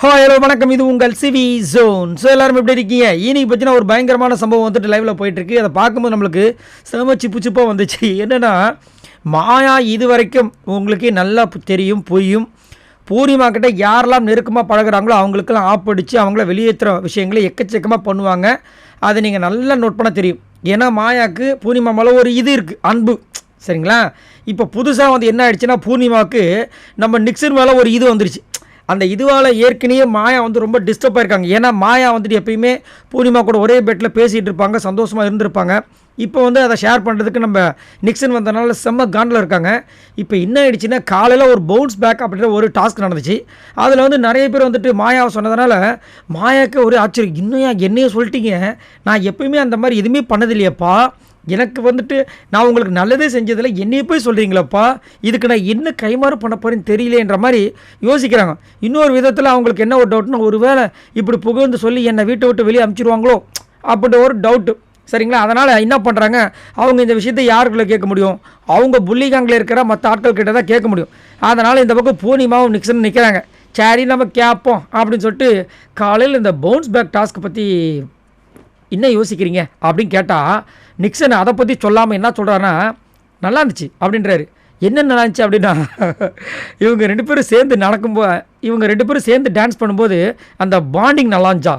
Hello வணக்கம். இது உங்கள் சிவி ஜோன். ஸோ எல்லாரும் எப்படி இருக்கீங்க? இன்னைக்கு பார்த்தீங்கன்னா ஒரு பயங்கரமான சம்பவம் வந்துட்டு லைவில் போயிட்டுருக்கு. அதை பார்க்கும்போது நம்மளுக்கு செம சிப்பு வந்துச்சு. என்னென்னா, மாயா இது வரைக்கும் உங்களுக்கு நல்லா தெரியும் புரியும். பூர்ணிமா கிட்ட யாரெல்லாம் நெருக்கமாக பழகுறாங்களோ அவங்களுக்கெல்லாம் ஆப்படிச்சு அவங்கள வெளியேற்றுற விஷயங்களை எக்கச்சக்கமாக பண்ணுவாங்க. அதை நீங்கள் நல்லா நோட் பண்ண தெரியும். ஏன்னா மாயாவுக்கு பூர்ணிமா மேலே ஒரு இது இருக்குது, அன்பு. சரிங்களா? இப்போ புதுசாக வந்து என்ன ஆயிடுச்சுன்னா, பூர்ணிமாவுக்கு நம்ம நிக்சன் மேலே ஒரு இது வந்துருச்சு. அந்த இதுவால் ஏற்கனவே மாயா வந்து ரொம்ப டிஸ்டர்ப் ஆகிருக்காங்க. ஏன்னா மாயா வந்துட்டு எப்பயுமே பூர்ணிமா கூட ஒரே பெட்டில் பேசிகிட்டு இருப்பாங்க, சந்தோஷமாக இருந்திருப்பாங்க. இப்போ வந்து அதை ஷேர் பண்ணுறதுக்கு நம்ம நிக்சன் வந்தனால செம்ம காண்டில் இருக்காங்க. இப்போ என்ன ஆகிடுச்சுன்னா, காலையில் ஒரு பவுன்ஸ் பேக் அப்படின்ற ஒரு டாஸ்க் நடந்துச்சு. அதில் வந்து நிறைய பேர் வந்துட்டு மாயாவை சொன்னதுனால மாயாவுக்கு ஒரு ஆச்சரியம். இன்னும் என்னையே சொல்லிட்டீங்க, நான் எப்பயுமே அந்த மாதிரி எதுவுமே பண்ணதில்லையப்பா, எனக்கு வந்துட்டு நான் உங்களுக்கு நல்லதே செஞ்சதில்லை, என்னையே போய் சொல்கிறீங்களப்பா, இதுக்கு நான் என்ன கைமாறு பண்ண போகிறேன்னு தெரியலேன்ற மாதிரி யோசிக்கிறாங்க. இன்னொரு விதத்தில் அவங்களுக்கு என்ன ஒரு டவுட்னா, ஒரு வேளை இப்படி புகழ்ந்து சொல்லி என்னை வீட்டை விட்டு வெளியே அனுப்பிச்சிடுவாங்களோ அப்படின்ற ஒரு டவுட்டு. சரிங்களா? அதனால் என்ன பண்ணுறாங்க, அவங்க இந்த விஷயத்தை யாருக்குள்ளே கேட்க முடியும்? அவங்க புள்ளிகாங்கில் இருக்கிற மற்ற ஆட்கள் கிட்ட தான் கேட்க முடியும். அதனால் இந்த பக்கம் பூர்ணிமாவும் நிக்சன் நிற்கிறாங்க. சரி நம்ம கேட்போம் அப்படின்னு சொல்லிட்டு காலையில் இந்த பவுன்ஸ் பேக் டாஸ்க்கை பற்றி என்ன யோசிக்கிறீங்க அப்படின்னு கேட்டால், நிக்சன் அதை பற்றி சொல்லாமல் என்ன சொல்கிறாருன்னா, நல்லா இருந்துச்சு அப்படின்றாரு. என்ன நல்லா இருந்துச்சு அப்படின்னா, இவங்க ரெண்டு பேரும் சேர்ந்து டான்ஸ் பண்ணும்போது அந்த பாண்டிங் நல்லா இருந்துச்சா.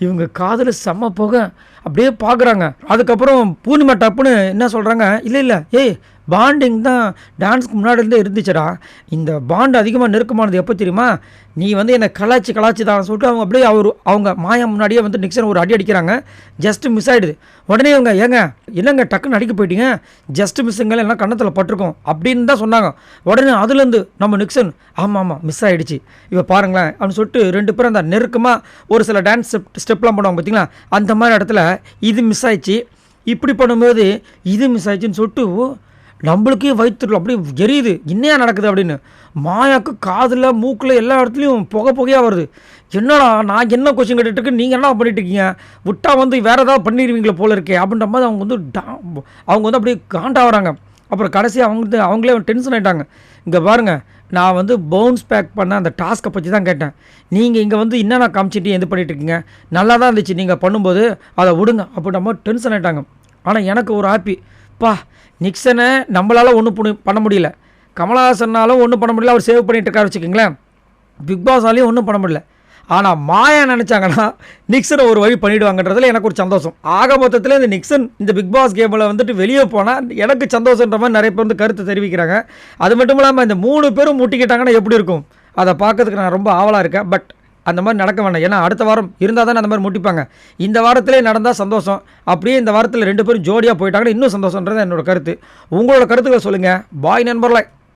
இவங்க காதில் செம்ம போக அப்படியே பார்க்குறாங்க. அதுக்கப்புறம் பூர்ணிமா டப்புன்னு என்ன சொல்கிறாங்க, இல்லை ஏய் பாண்டிங் தான் டான்ஸுக்கு முன்னாடி இருந்தே இருந்துச்சுடா, இந்த பாண்டு அதிகமாக நெருக்கமானது எப்போ தெரியுமா, நீ வந்து என்னை கலாச்சி தான் சொல்லிட்டு அவங்க அப்படியே அவங்க மாயா முன்னாடியே வந்து நிக்சன் ஒரு அடி அடிக்கிறாங்க. ஜஸ்ட்டு மிஸ் ஆகிடுது. உடனே அவங்க என்னங்க டக்குன்னு அடிக்க போயிட்டீங்க, ஜஸ்ட்டு மிஸ்ஸுங்கள் எல்லாம் கன்னத்தில் பட்டிருக்கோம் அப்படின்னு தான் சொன்னாங்க. உடனே அதுலேருந்து நம்ம நிக்சன் ஆமாம் மிஸ் ஆகிடுச்சு இப்போ பாருங்களேன் அப்படின்னு சொல்லிட்டு ரெண்டு பேரும் அந்த நெருக்கமாக ஒரு சில டான்ஸ் ஸ்டெப்லாம் பண்ணுவாங்க பார்த்தீங்களா, அந்த மாதிரி இடத்துல இது மிஸ் ஆயிடுச்சு. இப்படி பண்ணும்போது இது மிஸ் ஆயிடுச்சுன்னு சொல்லிட்டு நம்மளுக்கே வயிற்றுல அப்படியே எரியுது, என்னையா நடக்குது அப்படின்னு. மாயாவுக்கு காதில் மூக்கில் எல்லா இடத்துலையும் புகையாக வருது. என்னடா நான் என்ன கொஸ்டின் கேட்டுட்டு நீங்கள் என்ன பண்ணிட்டு இருக்கீங்க, விட்டா வந்து வேறு ஏதாவது பண்ணிடுவீங்களே போல இருக்கே அப்படின்ற மாதிரி அவங்க வந்து அப்படியே காண்டாகிறாங்க. அப்புறம் கடைசி அவங்களே டென்ஷன் ஆகிட்டாங்க. இங்கே பாருங்கள், நான் வந்து பவுன்ஸ் பேக் பண்ண அந்த டாஸ்க்கை பற்றி தான் கேட்டேன். நீங்கள் இங்கே வந்து என்னென்ன காமிச்சிட்டு எது பண்ணிட்டு இருக்கீங்க, நல்லா தான் இருந்துச்சு நீங்கள் பண்ணும்போது, அதை விடுங்க அப்படின்ற மாதிரி டென்ஷன் ஆகிட்டாங்க. ஆனால் எனக்கு ஒரு ஹாப்பி, நிக்சனை நம்மளால் ஒன்றும் பண்ண முடியல, கமலஹாசனாலும் ஒன்றும் பண்ண முடியல, அவர் சேவ் பண்ணிட்டு இருக்காரு வச்சுக்கிங்களேன், பிக் பாஸாலையும் ஒன்றும் பண்ண முடியல. ஆனால் மாயா நினச்சாங்கன்னா நிக்சனை ஒரு வழி பண்ணிவிடுவாங்கன்றதுல எனக்கு ஒரு சந்தோஷம். ஆக மொத்தத்தில் இந்த நிக்சன் இந்த பிக் பாஸ் கேமில் வந்துட்டு வெளியே போனால் எனக்கு சந்தோஷன்ற மாதிரி நிறைய பேர் வந்து கருத்து தெரிவிக்கிறாங்க. அது மட்டும் இல்லாமல் இந்த 3 பேரும் முட்டிக்கிட்டாங்கன்னா எப்படி இருக்கும், அதை பார்க்கறதுக்கு நான் ரொம்ப ஆவலாக இருக்கேன். பட் அந்த மாதிரி நடக்க வேண்டாம். ஏன்னா அடுத்த வாரம் இருந்தால் தானே அந்த மாதிரி முட்டிப்பாங்க. இந்த வாரத்திலே நடந்தால் சந்தோஷம். அப்படியே இந்த வாரத்தில் 2 பேரும் ஜோடியாக போயிட்டாங்கன்னா இன்னும் சந்தோஷன்றது என்னோட கருத்து. உங்களோட கருத்துக்களை சொல்லுங்கள். பாய் நண்பர்களே.